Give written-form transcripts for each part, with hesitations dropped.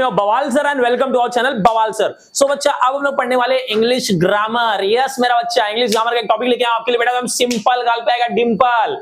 हो Bawal sir and welcome to our channel Bawal sir. So बच्चा अब हम लोग पढ़ने वाले इंग्लिश ग्रामर। यस मेरा बच्चा इंग्लिश ग्रामर का एक टॉपिक लेके आया आपके लिए बेटा, एकदम सिंपल गाल पे आएगा डिंपल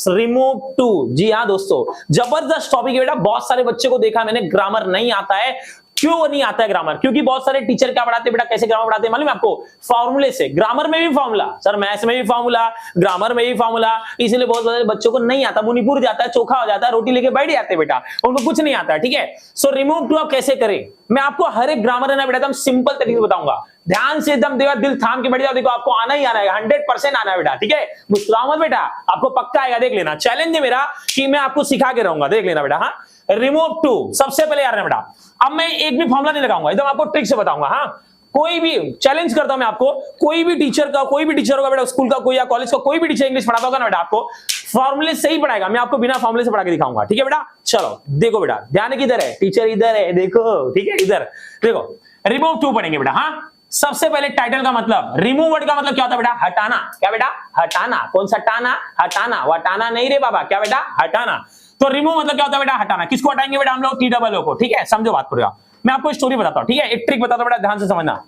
रिमूव टू। जी हाँ दोस्तों, जबरदस्त टॉपिक है बेटा। बहुत सारे बच्चे को देखा मैंने ग्रामर नहीं आता है। क्यों नहीं आता है ग्रामर? क्योंकि बहुत सारे टीचर क्या पढ़ाते हैं बेटा, कैसे ग्रामर पढ़ाते हैं मालूम है आपको? फॉर्मूले से। ग्रामर में भी फॉर्मूला सर, मैथ्स में भी फॉर्मूला, ग्रामर में भी फॉर्मूला, इसीलिए बहुत सारे बच्चों को नहीं आता, मुनिपुर जाता है, चोखा हो जाता है, रोटी लेके बैठ जाते हैं बेटा, उनको कुछ नहीं आता है। ठीक है, सो रिमूव टू आप कैसे करें, मैं आपको हर एक ग्रामर है ना बेटा एकदम सिंपल तरीके से बताऊंगा। ध्यान से एकदम देखो, दिल थाम के बैठ जाओ, देखो आपको आना ही आना है, 100% आना है बेटा। ठीक है, मुस्कुराओ मत बेटा, आपको पक्का आएगा, देख लेना। चैलेंज है मेरा कि मैं आपको सिखा के रहूंगा, देख लेना बेटा। हाँ, रिमूव टू सबसे पहले यार बेटा, अब मैं एक भी फॉर्मूला नहीं लगाऊंगा, एकदम आपको ट्रिक से बताऊंगा। हाँ, कोई भी चैलेंज करता हूं मैं आपको, कोई भी टीचर होगा बेटा, स्कूल का कोई या कॉलेज का कोई भी टीचर इंग्लिश पढ़ाता होगा ना बेटा, आपको फॉर्मूले से ही पढ़ाएगा, मैं आपको बिना फॉर्मूले से पढ़ा के दिखाऊंगा। ठीक है बेटा, चलो देखो बेटा, ध्यान किधर है, टीचर इधर है, देखो। ठीक है, इधर देखो, रिमूव टू पढ़ेंगे बेटा। हाँ, सबसे पहले टाइटल का मतलब, रिमूव वर्ड का मतलब क्या होता है बेटा? हटाना। क्या बेटा? हटाना। कौन सा टाना? हटाना। वटाना नहीं रे बाबा, क्या बेटा? हटाना। तो रिमूव मतलब क्या होता है बेटा? हटाना। किसको हटाएंगे बेटा हम लोग? टी डबल ओ को। ठीक है, समझो बात करो। मैं आपको स्टोरी बताता हूं, ठीक है, एक ट्रिक बताता हूं बेटा, ध्यान से समझना।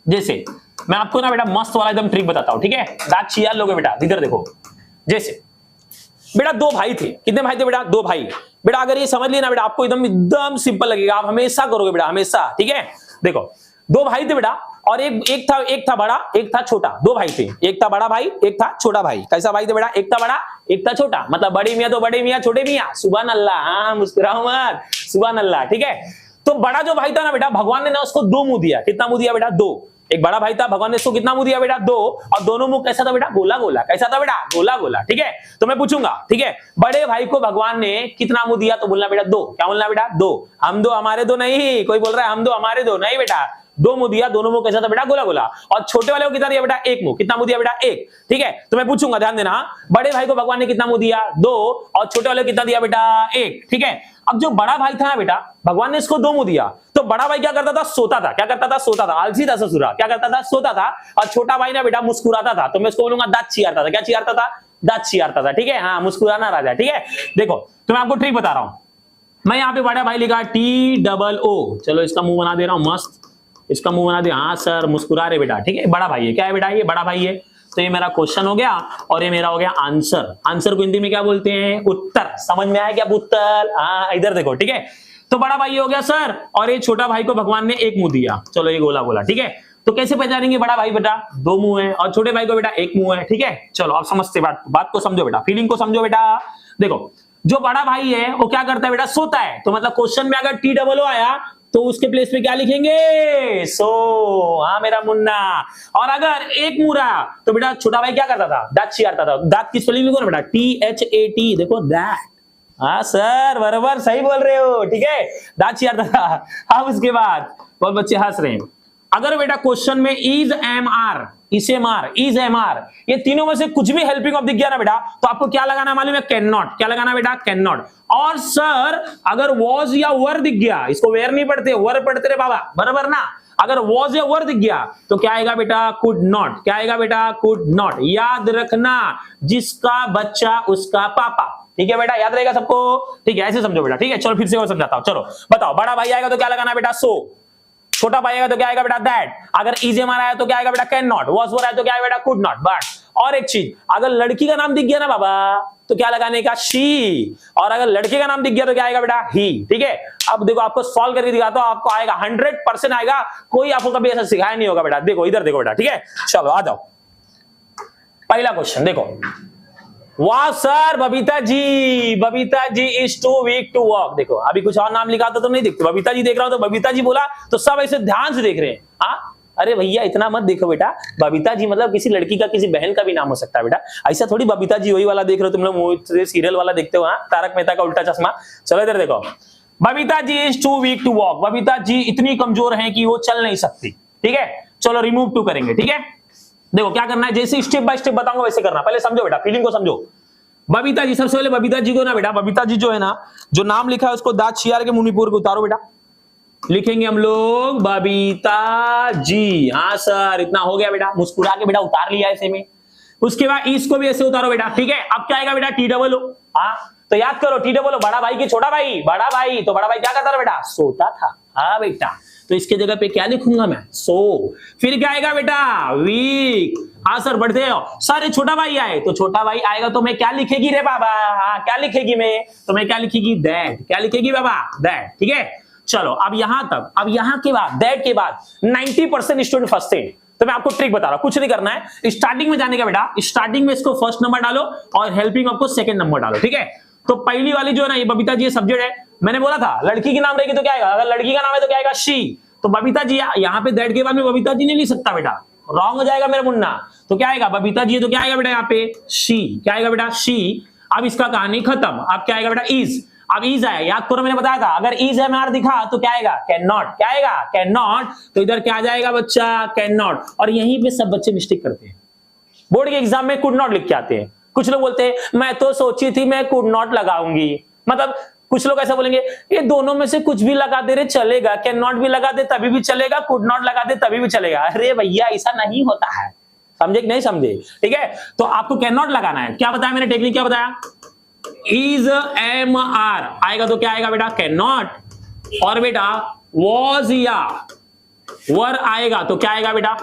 जैसे मैं आपको ना बेटा मस्त वाला एकदम ट्रिक बताता हूं, ठीक है, दांत चिया लोगे बेटा, इधर देखो। जैसे बेटा दो भाई थे, कितने भाई थे बेटा? दो भाई। बेटा अगर ये समझ लेना बेटा, आपको एकदम एकदम सिंपल लगेगा, आप हमेशा करोगे बेटा, हमेशा। ठीक है, देखो दो भाई थे बेटा, और एक था बड़ा, एक था छोटा। दो भाई थे, एक था बड़ा भाई, एक था छोटा भाई। कैसा भाई थे बेटा? एक था बड़ा, एक था छोटा, मतलब बड़े मियां तो बड़े मियां, छोटे मियां। सुभान अल्लाह, हाँ मुस्कुराओ मत, सुभान अल्लाह। ठीक है, तो बड़ा जो भाई था ना बेटा, भगवान ने ना उसको दो मुंह दिया। कितना मुंह दिया बेटा? दो। एक बड़ा भाई था, भगवान ने उसको कितना मुंह दिया बेटा? दो। और दोनों मुंह कैसा था बेटा? गोला गोला। कैसा था बेटा? गोला गोला। ठीक है, तो मैं पूछूंगा, ठीक है, बड़े भाई को भगवान ने कितना मुंह दिया? तो बोलना बेटा दो। क्या बोलना बेटा? दो। हम दो हमारे दो नहीं, कोई बोल रहा है हम दो हमारे दो नहीं बेटा, दो मुंह दिया, दोनों मुंह कैसा था बेटा? गोला गोला। और छोटे वाले को कितना दिया बेटा? एक मुंह। कितना मुंह दिया बेटा? एक। ठीक है, तो मैं पूछूंगा, ध्यान देना, बड़े भाई को भगवान ने कितना मुंह दिया? दो। और छोटे वाले को कितना दिया बेटा? एक। ठीक है, अब जो बड़ा भाई था ना बेटा, भगवान ने इसको दो मुंह दिया, तो बड़ा भाई क्या करता था? सोता था। क्या करता था? सोता था। आलसी था ससुरा। क्या करता था? सोता था। और छोटा भाई ना बेटा मुस्कुराता था, तो मैं उसको बोलूंगा दांत चियारता था। क्या चियारता था? दांत चियारता था। ठीक है, हाँ, मुस्कुराना राजा। ठीक है, देखो तो मैं आपको ट्रिक बता रहा हूं। मैं यहाँ पे बड़ा भाई लिखा टी डबल ओ, चलो इसका मुंह बना दे रहा हूं, मस्त इसका मुंह बना दे। हाँ सर मुस्कुरा रहे बेटा। ठीक है, बड़ा भाई है। क्या है बेटा? ये बड़ा भाई है। तो ये मेरा क्वेश्चन हो गया और ये मेरा हो गया आंसर। आंसर को हिंदी में क्या बोलते हैं? उत्तर। समझ में आया क्या? उत्तर। हाँ, इधर देखो। ठीक है, तो बड़ा भाई हो गया सर, और ये छोटा भाई को भगवान ने एक मुंह दिया। चलो ये गोला गोला। ठीक है, तो कैसे पहचानेंगे बड़ा भाई बेटा? दो मुंह है, और छोटे भाई को बेटा एक मुंह है। ठीक है, चलो आप समझते बात को समझो बेटा, फीलिंग को समझो बेटा। देखो जो बड़ा भाई है वो क्या करता है बेटा? सोता है। तो मतलब क्वेश्चन में अगर टी डबल ओ आया तो उसके प्लेस पे क्या लिखेंगे? सो। हाँ मेरा मुन्ना। और अगर एक मुंह रहा तो बेटा छोटा भाई क्या करता था? दांत चियारता था। दांत की स्पेलिंग लिखो ना बेटा, THAT, देखो दैट। हाँ सर बराबर सही बोल रहे हो। ठीक है, दांत चियारता था। अब उसके बाद बहुत बच्चे हंस रहे हैं। अगर बेटा क्वेश्चन में इज एम आर, इसे मार, इज एम आर, ये तीनों में से कुछ भी हेल्पिंग ऑफ दिख गया ना बेटा, तो आपको क्या लगाना मालूम है? Can not. क्या लगाना बेटा? Can not. और सर अगर वॉज या वर दिख गया, इसको वेयर नहीं पढ़ते, वर पढ़ते रे बाबा, बराबर ना। अगर वॉज या वर दिख गया तो क्या आएगा बेटा? Could not. क्या आएगा बेटा? Could not. याद रखना, जिसका बच्चा उसका पापा। ठीक है बेटा, याद रहेगा सबको? ठीक है, ऐसे समझो बेटा। ठीक है, चलो फिर से और समझाता हूं। चलो बताओ, बड़ा भाई आएगा तो क्या लगाना बेटा? सो। छोटा भाई आएगा तो क्या आएगा बेटा? दैट। अगर इज एम आर आया तो क्या आएगा बेटा? Can not. वॉज वर आया तो क्या आएगा बेटा? Could not. बट और एक चीज, अगर लड़की का नाम दिख गया ना बाबा तो क्या लगाने का? शी। और अगर लड़के का नाम दिख गया तो क्या आएगा बेटा? ही। ठीक है, अब देखो आपको सॉल्व करके दिखाता हूं, आपको आएगा 100% आएगा। कोई आपको कभी ऐसा सिखाया नहीं होगा बेटा। देखो इधर देखो बेटा। ठीक है, चलो आ जाओ, पहला क्वेश्चन देखो। वाह sir, Babita ji is too weak to walk. देखो अभी कुछ और नाम लिखा था तो नहीं दिखते, बबीता जी देख रहा हूं तो बबीता जी बोला तो सब ऐसे ध्यान से देख रहे हैं। हाँ, अरे भैया इतना मत देखो बेटा, बबीता जी मतलब किसी लड़की का किसी बहन का भी नाम हो सकता है बेटा। ऐसा थोड़ी बबीता जी वही वाला देख रहे हो तुम लोग, सीरियल वाला देखते हो, हाँ, तारक मेहता का उल्टा चश्मा। चलो इधर देखो, Babita ji is too weak to walk. Babita ji इतनी कमजोर है कि वो चल नहीं सकती। ठीक है, चलो रिमूव टू करेंगे। ठीक है, देखो क्या करना है, जैसे स्टेप बाय स्टेप बताऊंगा वैसे करना। पहले समझो बेटा, फीलिंग को समझो। बबीता जी, सबसे पहले बबीता जी को ना बेटा, बबीता जी जो है ना, जो नाम लिखा है उसको दांत चियार के मुनिपुर को उतारो बेटा। लिखेंगे हम लोग बबीता जी। हाँ सर, इतना हो गया बेटा, मुस्कुरा के बेटा उतार लिया ऐसे में। उसके बाद इसको भी ऐसे उतारो बेटा। ठीक है, अब क्या आएगा बेटा? T double O. हाँ, तो याद करो टी डबल बड़ा भाई की छोटा भाई, बड़ा भाई, तो बड़ा भाई क्या करता था बेटा, सोता था। हाँ बेटा, तो इसके जगह पे क्या लिखूंगा मैं, सो। फिर क्या आएगा बेटा, वीक। हाँ सर बढ़ते हो सर, ये छोटा भाई आए, तो छोटा भाई आएगा तो मैं क्या लिखेगी रे बाबा, हाँ क्या लिखेगी मैं, तो मैं क्या लिखेगी, दैट। क्या लिखेगी बाबा, दैट। ठीक है, चलो अब यहां तक। अब यहां के बाद, दैट के बाद 90% स्टूडेंट फंसते हैं, तो मैं आपको ट्रिक बता रहा हूं, कुछ नहीं करना है, स्टार्टिंग में जाने का बेटा, स्टार्टिंग में इसको फर्स्ट नंबर डालो और हेल्पिंग आपको सेकंड नंबर डालो। ठीक है, तो पहली वाली जो है ना, ये बबीता जी सब्जेक्ट है, मैंने बोला था लड़की की नाम रहेगी तो क्या आएगा, अगर लड़की का नाम है तो क्या आएगा, शी। तो बबीता जी, यहाँ पे दैट के बाद में बबीता जी नहीं लिख सकता बेटा, रॉन्ग हो जाएगा मेरा मुन्ना। तो क्या आएगा, बबीता जी है तो क्या आएगा बेटा यहाँ पे, शी। क्या आएगा बेटा, शी। अब इसका कहानी खत्म। अब क्या आएगा बेटा, इज। अब इज आया, याद करो मैंने बताया था, अगर इज एम आर दिखा तो क्या आएगा, कैन नॉट। क्या आएगा, कैन नॉट। तो इधर क्या आ जाएगा बच्चा, कैन नॉट। और यहीं पे सब बच्चे मिस्टेक करते हैं, बोर्ड के एग्जाम में कुड नॉट लिख के आते हैं। कुछ लोग बोलते हैं मैं तो सोची थी मैं कुड नॉट लगाऊंगी, मतलब कुछ लोग ऐसा बोलेंगे ये दोनों में से कुछ भी लगा दे रे चलेगा, कैन नॉट भी लगा दे तभी भी चलेगा, कुड नॉट लगा दे तभी भी चलेगा। अरे भैया ऐसा नहीं होता है, समझे कि नहीं समझे। ठीक है, तो आपको कैन नॉट लगाना है। क्या बताया मैंने, टेक्निक क्या बताया, इज एम आर आएगा तो क्या आएगा बेटा, कैन नॉट। और बेटा वॉज या वर आएगा तो क्या आएगा बेटा,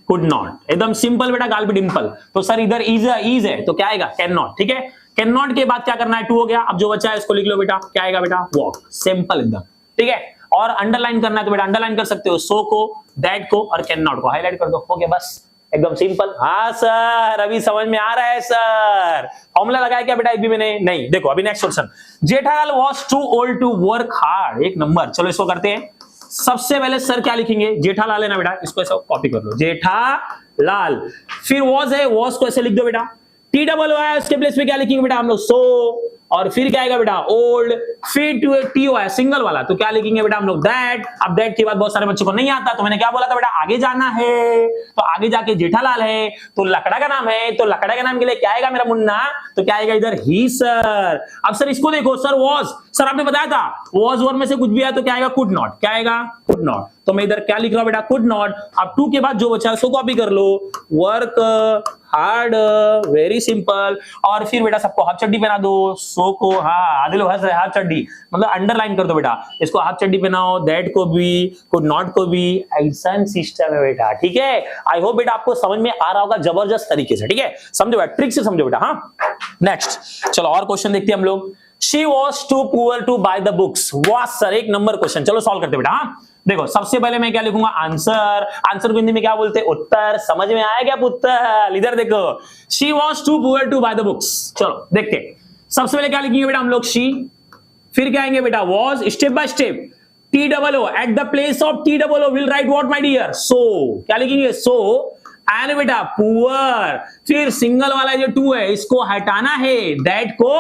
कुड नॉट। एकदम सिंपल बेटा, गाल पे डिंपल। तो सर इधर इज है तो क्या आएगा, कैन नॉट। ठीक है, कैन नॉट के बाद क्या करना है, टू हो गया। अब जो बचा है इसको लिख लो बेटा, क्या आएगा बेटा, वॉक। सिंपल एकदम। ठीक है, और अंडरलाइन करना है तो बेटा अंडरलाइन कर सकते हो, सो को, दैट को और कैन नॉट को हाईलाइट कर दो, हो गया बस, एकदम सिंपल। हाँ सर अभी समझ में आ रहा है सर, फॉर्मूला लगाया क्या बेटा एक भी मैंने नहीं। देखो अभी next question, Jethalal was too old to work hard, एक नंबर। चलो इसको करते हैं। सबसे पहले सर क्या लिखेंगे, जेठालाल है ना बेटा, इसको ऐसा कॉपी कर लो, जेठालाल। फिर वॉज है, वॉज को ऐसे लिख दो बेटा, टी डबल है उसके प्लेस पे क्या लिखेंगे बेटा हम लोग, सो। और फिर क्या आएगा बेटा, ओल्ड। फिर टी है सिंगल वाला, तो क्या लिखेंगे बेटा हम लोग, दैट। अब दैट के बाद बहुत सारे बच्चों को नहीं आता, तो मैंने क्या बोला था बेटा, आगे जाना है। तो आगे जाके जेठालाल है, तो लकड़ा का नाम है, तो लकड़ा के नाम के लिए क्या आएगा मेरा मुन्ना, तो क्या आएगा इधर, ही सर। अब सर इसको देखो, सर वॉज, सर आपने बताया था वॉज वर में से कुछ भी आया तो क्या आएगा, कुड नॉट। क्या आएगा, कुड नॉट। तो मैं इधर क्या लिख रहा हूं बेटा, कुड नॉट। अब टू के बाद जो बचा उसको कॉपी कर लो, वर्क हार्ड, वेरी सिंपल। और फिर बेटा सबको हाफ चड्डी पहना दो, सो को, हाँ आधे लोग हंस रहे, हाफ चड्डी मतलब अंडरलाइन कर दो बेटा, इसको हाफ चड्डी पहनाओ, दैट को भी, कुड नॉट को भी। ऐसा सिस्टम है बेटा। ठीक है, आई होप बेटा आपको समझ में आ रहा होगा जबरदस्त तरीके से। ठीक है, समझो बेटा, ट्रिक से समझो बेटा। हाँ नेक्स्ट चलो और क्वेश्चन देखते हैं हम लोग। She was too poor to buy the books। वाह सर, एक नंबर क्वेश्चन। चलो सॉल्व करते बेटा। हाँ देखो सबसे पहले मैं क्या लिखूंगा, आंसर। आंसर को हिंदी में क्या बोलते हैं, उत्तर। समझ में आया क्या पुत्र, इधर देखो, she was too poor to buy the books। चलो देखते हैं, सबसे पहले क्या लिखेंगे बेटा हम लोग, she। फिर क्या आएंगे बेटा, was। Step by step, T double O, at the place of T double O will write what my dear, so. क्या लिखेंगे, सो। एंड बेटा पुअर। फिर सिंगल वाला जो टू है इसको हटाना है, दैट को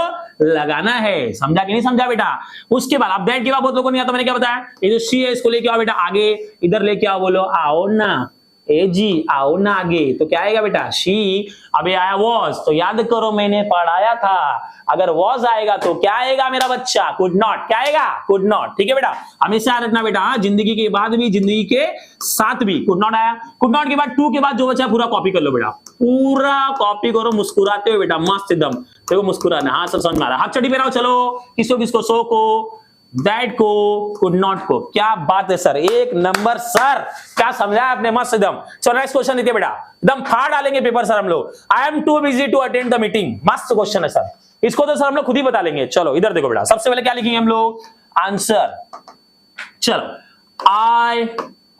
लगाना है। समझा कि नहीं समझा बेटा। उसके बाद अब दैट के बाद बहुत लोगों को नहीं आता, मैंने क्या बताया, ये जो सी है इसको लेके आओ बेटा आगे, इधर लेके आओ, बोलो आओ ना, ए जी आओ ना आगे। तो क्या आएगा बेटा, शी। अबे आया वॉज, तो याद करो मैंने पढ़ाया था, अगर वॉज आएगा तो क्या आएगा मेरा बच्चा, कुड नॉट। क्या आएगा, कुड नॉट। ठीक है बेटा, हमेशा रखना बेटा, जिंदगी के बाद भी जिंदगी के साथ भी कुड नॉट आया। कुड नॉट के बाद टू के बाद जो बचा पूरा कॉपी कर लो बेटा, पूरा कॉपी करो मुस्कुराते हुए बेटा, मस्त एकदम। देखो मुस्कुराना, हाँ सब समझ में आ रहा है। हाथ चड्डी पहनाओ, चलो किसको किसको, सो को, दैट को, कुड नॉट को। क्या बात है सर, एक नंबर सर, क्या समझाया आपने, मस्त एकदम। चलो नेक्स्ट क्वेश्चन देखिए बेटा, एकदम फाड़ डालेंगे पेपर सर हम लोग। I am too busy to attend the meeting. मस्त क्वेश्चन है सर, इसको तो सर हम लोग खुद ही बता लेंगे। चलो इधर देखो बेटा, सबसे पहले क्या लिखेंगे हम लोग, आंसर। चलो आई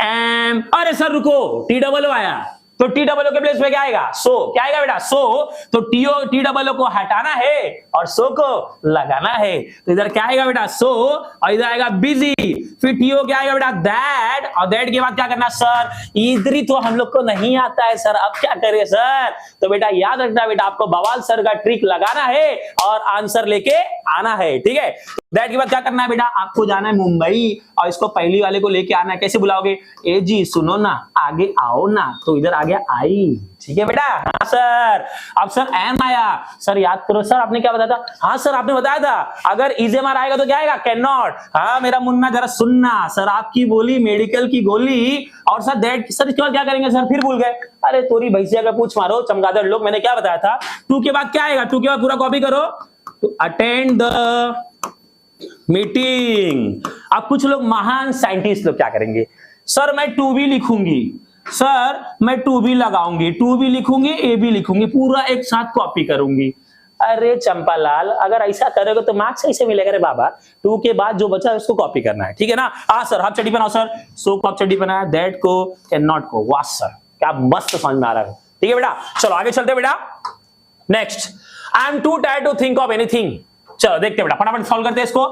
एम, अरे सर रुको, टी डबल ओ आया, तो टी डबल ओ के प्लेस पे क्या आएगा, सो। क्या आएगा बेटा, सो। तो टी डबल ओ को हटाना है और सो को लगाना है, तो इधर क्या आएगा बेटा, सो। और इधर आएगा बिजी। फिर टीओ क्या आएगा बेटा, दैट। और दैट के बाद क्या करना सर, इधर ही तो हम लोग को नहीं आता है सर, अब क्या करें सर। तो बेटा याद रखना बेटा, आपको बवाल सर का ट्रिक लगाना है और आंसर लेके आना है। ठीक है, दैट के बाद क्या करना है बेटा, आपको जाना है मुंबई और इसको पहली वाले को लेके आना है। कैसे बुलाओगे, ए जी सुनो ना, आगे आओ ना, तो इधर आ गया आई। ठीक है बेटा, हाँ सर। अब सर एम आया, सर याद करो सर आपने क्या बताया था, हाँ सर आपने बताया था अगर इजेमआर आएगा तो क्या आएगा, कैन नॉट। हाँ मेरा मुन्ना जरा सुनना, सर आपकी बोली मेडिकल की गोली। और सर दैट, सर इसके बाद क्या करेंगे सर, फिर भूल गए। अरे तोरी भैंसिया का पूछ मारो चमगादड़ लोग, मैंने क्या बताया था, टू के बाद क्या आएगा, टू के बाद पूरा कॉपी करो, टू अटेंड द मीटिंग। अब कुछ लोग महान साइंटिस्ट लोग क्या करेंगे, सर मैं टू बी लिखूंगी, सर मैं टू बी लगाऊंगी, टू बी लिखूंगी, ए बी लिखूंगी, पूरा एक साथ कॉपी करूंगी। अरे चंपालाल, अगर ऐसा करोगे तो मार्क्स कैसे मिलेगा रे बाबा? टू के बाद जो बचा है उसको कॉपी करना है, ठीक है ना? हाँ सर, हाफ चड्डी पहनाओ सर, सो को हाफ चड्डी पहनाया, दैट को कैन नॉट को, वाह सर क्या मस्त समझ में आ रहा है। ठीक है बेटा, चलो आगे चलते बेटा। Next, I am too tired to think of anything. चलो देखते बेटा, फटाफट सॉल्व करते हैं इसको।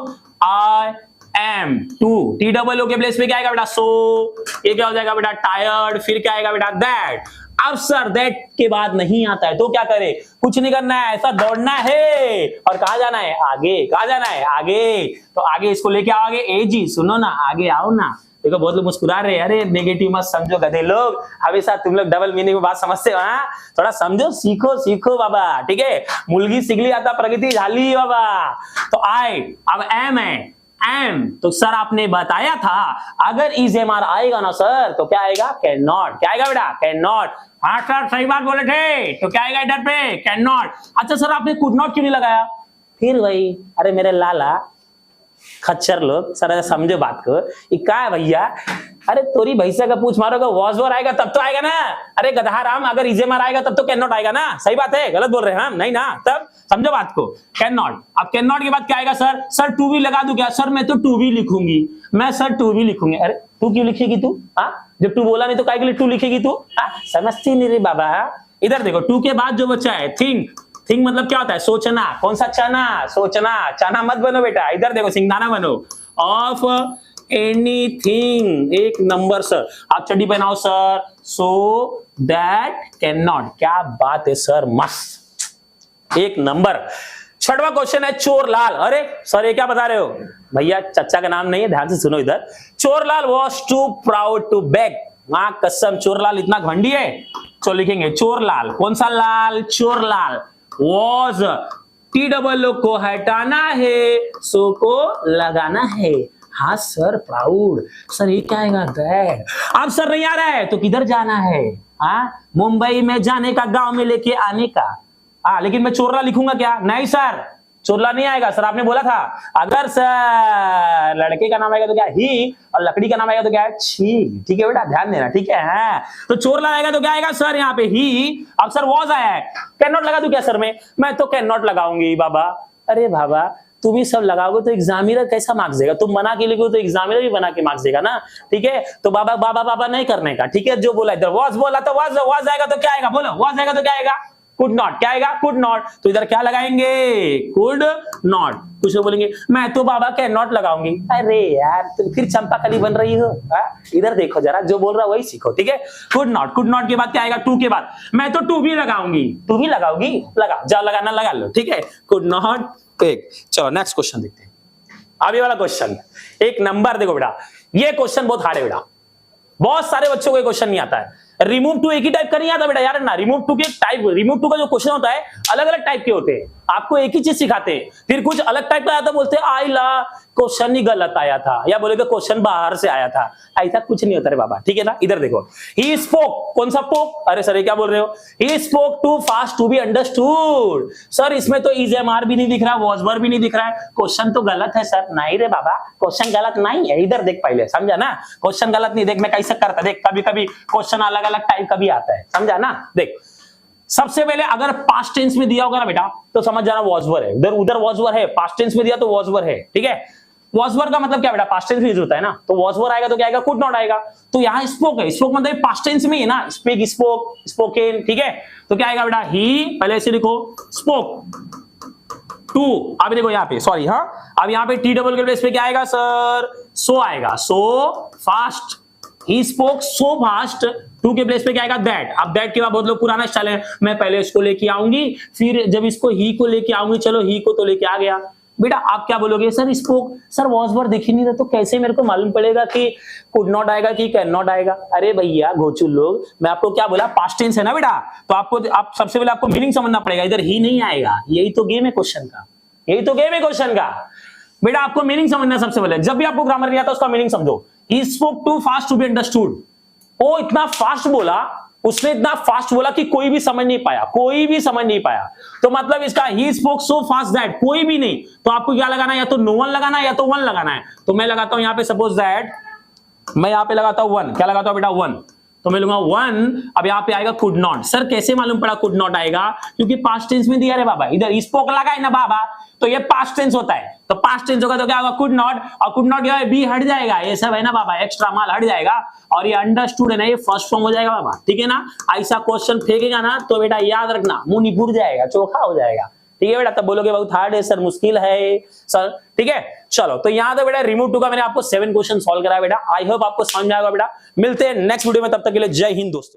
I am too, T double O के प्लेस पे क्या आएगा बेटा? सो, ये क्या हो जाएगा बेटा? टायर्ड, फिर क्या आएगा बेटा? दैट। अब सर दैट के बाद नहीं आता है तो क्या करे? कुछ नहीं करना है, ऐसा दौड़ना है और कहा जाना है? आगे। कहा जाना है? आगे। तो आगे इसको लेके आओ, आगे ए जी, सुनो ना, आगे आओ ना। देखो बहुत लोग मुस्कुरा रहे हैं, अरे नेगेटिव मत समझो गधे लोग, हमेशा तुम लोग डबल मीनिंग में बात समझते हो। हाँ, थोड़ा समझो, सीखो सीखो बाबा, ठीक है? मुलगी सिगली आता प्रगति झाली बाबा। तो आई, अब एम है, एम, तो सर आपने बताया था अगर इज एम आर आएगा ना सर तो क्या आएगा? Can not. क्या आएगा बेटा? Can not. हाँ सर सही बात बोले थे, तो क्या आएगा इधर पे? Can not. अच्छा सर आपने कुड नॉट क्यों नहीं लगाया? फिर वही, अरे मेरे लाला खच्चर लोग, सर समझो बात को, ये क्या है भैया? अरे तोरी भैंसा का पूछ मारोगे, वॉज वर आएगा तब तो आएगा ना। अरे गधा राम, अगर इजेमआर आएगा तब तो कैन नॉट आएगा ना। सही बात है, गलत बोल रहे हैं हम? नहीं ना, तब समझो बात को। कैन नॉट, अब कैन नॉट के बाद क्या आएगा सर? सर टू बी लगा दूं क्या? सर मैं तो टू बी लिखूंगी, मैं सर टू बी लिखूंगी। अरे तू क्यों लिखेगी तू? हाँ, जब तू बोला नहीं तो काय के लिए टू लिखेगी तू? समझती नहीं रे बाबा। इधर देखो, टू के बाद जो बचा है थिंक, थिंक मतलब क्या होता है? सोचना। कौन सा? चना। सोचना, चना मत बनो बेटा, इधर देखो सिंगदाना बनो। ऑफ एनीथिंग, एक नंबर सर। आप चड्डी पहनाओ sir, so that can not. क्या बात है सर, मस्त, एक नंबर। छठवां क्वेश्चन है चोरलाल। अरे सर ये क्या बता रहे हो भैया? चच्चा का नाम नहीं है, ध्यान से सुनो इधर। Chorlal was too proud to beg. मां कसम, चोरलाल इतना घमंडी है। तो लिखेंगे चोरलाल, कौन सा लाल? चोरलाल। वॉज, टी डबल ओ को हटाना है, सो को लगाना है। हाँ सर, प्राउड। सर ये क्या आएगा? दैट। अब सर नहीं आ रहा है तो किधर जाना है? हाँ, मुंबई में जाने का, गांव में लेके आने का। हाँ, लेकिन मैं चोरला लिखूंगा क्या? नहीं सर, चोरला नहीं आएगा सर, आपने बोला था अगर सर लड़के का नाम आएगा तो क्या? ही, और लकड़ी का नाम आएगा तो क्या है? छी। ठीक है बेटा, ध्यान देना, ठीक है? हाँ, तो चोरला आएगा तो क्या आएगा सर? यहाँ पे ही। अब सर वॉज आया है, कैन नॉट लगा दूं क्या सर? मैं तो कैन नॉट लगाऊंगी बाबा। अरे बाबा, तुम ही सब लगाओगे तो एग्जामिनर कैसा मार्क्स देगा? तुम बना के लिखोगे तो एग्जामिनर भी बना के मार्क्स देगा ना, ठीक है? तो बाबा बाबा बाबा नहीं करने का, ठीक है? जो बोला इधर वॉज बोला तो वॉज आएगा तो क्या आएगा? बोलो, वॉज आएगा तो क्या आएगा? Could not. क्या आएगा? Could not. तो इधर क्या लगाएंगे? Could not. कुछ लोग बोलेंगे मैं तो बाबा कैन नॉट लगाऊंगी। अरे यार, तुम फिर चंपाकली बन रही हो। इधर देखो जरा, जो बोल रहा है वही सीखो, ठीक है? Could not. कुड नॉट के बाद क्या आएगा? टू के बाद मैं तो टू भी लगाऊंगी। टू भी लगाओगी? लगा, जाओ लगाना लगा लो, ठीक है? Could not. एक, चलो नेक्स्ट क्वेश्चन देखते हैं। अब ये वाला क्वेश्चन एक नंबर देखो बेटा, ये क्वेश्चन बहुत हार्ड है बेटा, बहुत सारे बच्चों को ये क्वेश्चन नहीं आता है। रिमूव टू एक ही टाइप का नहीं आता बेटा यार ना। रिमूव टू के टाइप, रिमूव टू का जो क्वेश्चन होता है अलग अलग टाइप के होते हैं, आपको एक ही चीज सिखाते हैं, फिर कुछ अलग टाइप का आता, बोलते हैं आई ला क्वेश्चन ही गलत आया था, या बोलेगा क्वेश्चन बाहर से आया था। ऐसा कुछ नहीं होता रे बाबा, ठीक है ना? इधर देखो, ही स्पोक, कौन सा पोक? अरे सर ये क्या बोल रहे हो? He spoke too fast to be understood. Sir इसमें तो इज एम आर भी नहीं दिख रहा, वॉज वर भी नहीं दिख रहा है, क्वेश्चन तो गलत है सर। नहीं रे बाबा, क्वेश्चन गलत नहीं है, इधर देख पहले, समझा ना? क्वेश्चन गलत नहीं, देख मैं कैसे करता, देख कभी कभी क्वेश्चन अलग अलग टाइप का भी आता है, समझा ना? देख सबसे पहले अगर पास्ट टेंस में दिया होगा ना बेटा तो समझ जाना वॉज वर है, उधर उधर वॉज वर है, पास्ट टेंस में दिया तो वॉज वर है, ठीक है? वॉज वर का मतलब क्या बेटा? पास्ट टेंस में यूज होता है ना, तो वॉज वर आएगा तो क्या आएगा? कुड नॉट आएगा। तो यहाँ स्पोक है, स्पोक मतलब पास्ट टेंस में है ना, स्पीक, स्पोक, स्पोकन, ठीक है? तो क्या आएगा बेटा? ही, पहले ऐसे लिखो स्पोक टू, अभी देखो यहाँ पे, सॉरी, हाँ अब यहाँ पे टी डबल के प्लेस पे क्या आएगा सर? सो आएगा, so fast, he spoke so fast. Too के प्लेस पे क्या आएगा? दैट। अब दैट के बाद बहुत लोग पुराना स्टाइल है, मैं पहले इसको लेके आऊंगी, फिर जब इसको ही को लेके आऊंगी, चलो ही को तो लेके आ गया। बेटा आप क्या बोलोगे? Sir spoke, sir was were दिख ही नहीं रहा, तो कैसे मेरे को मालूम पड़ेगा कि कुड नॉट आएगा कि कैन नॉट आएगा? अरे भैया घोचू लोग, मैं आपको क्या बोला, पास्ट टेंस है ना बेटा, तो आप सबसे पहले आपको मीनिंग समझना पड़ेगा, इधर ही नहीं आएगा, यही तो गेम है क्वेश्चन का, यही तो गेम है क्वेश्चन का। बेटा आपको मीनिंग समझना सबसे पहले, जब भी आपको ग्रामर नहीं आता उसका मीनिंग समझो। He spoke too fast to be understood, ओ इतना फास्ट बोला उसने इतना फास्ट बोला कि कोई भी समझ नहीं पाया, कोई भी समझ नहीं पाया। तो मतलब इसका ही स्पोक सो फास्ट दैट, कोई भी नहीं। तो आपको क्या लगाना है, या तो नो वन लगाना है या तो वन लगाना है। तो मैं लगाता हूं यहां पे सपोज दैट, मैं यहां पे लगाता हूं वन। क्या लगाता हूं बेटा, वन। तो मैं लूंगा वन। अब यहां पे आएगा कुड नॉट। सर कैसे मालूम पड़ा कुड नॉट आएगा, क्योंकि पास्ट टेंस में दिया रे बाबा, इधर स्पोक लगा है ना बाबा, तो ये पास्ट टेंस होता है। तो पास्ट टेंस होगा तो क्या होगा, कुड नॉट। और कुड नॉट बी हट जाएगा, ये सब है ना बाबा, एक्स्ट्रा माल हट जाएगा। और ये अंडरस्टूड है ना, ये फर्स्ट फॉर्म हो जाएगा बाबा, ठीक है ना। ऐसा क्वेश्चन फेंकेगा ना तो बेटा याद रखना, मुंह निपुर जाएगा, चोखा हो जाएगा, ठीक है बेटा। तब बोलोगे बहुत हार्ड है सर, मुश्किल है सर, ठीक है। चलो तो यहां तो बेटा रिमूव टू का मैंने आपको 7 क्वेश्चन सॉल्व कराया बेटा। आई होप आपको समझ में आएगा बेटा। मिलते हैं नेक्स्ट वीडियो में, तब तक के लिए जय हिंद दोस्तों।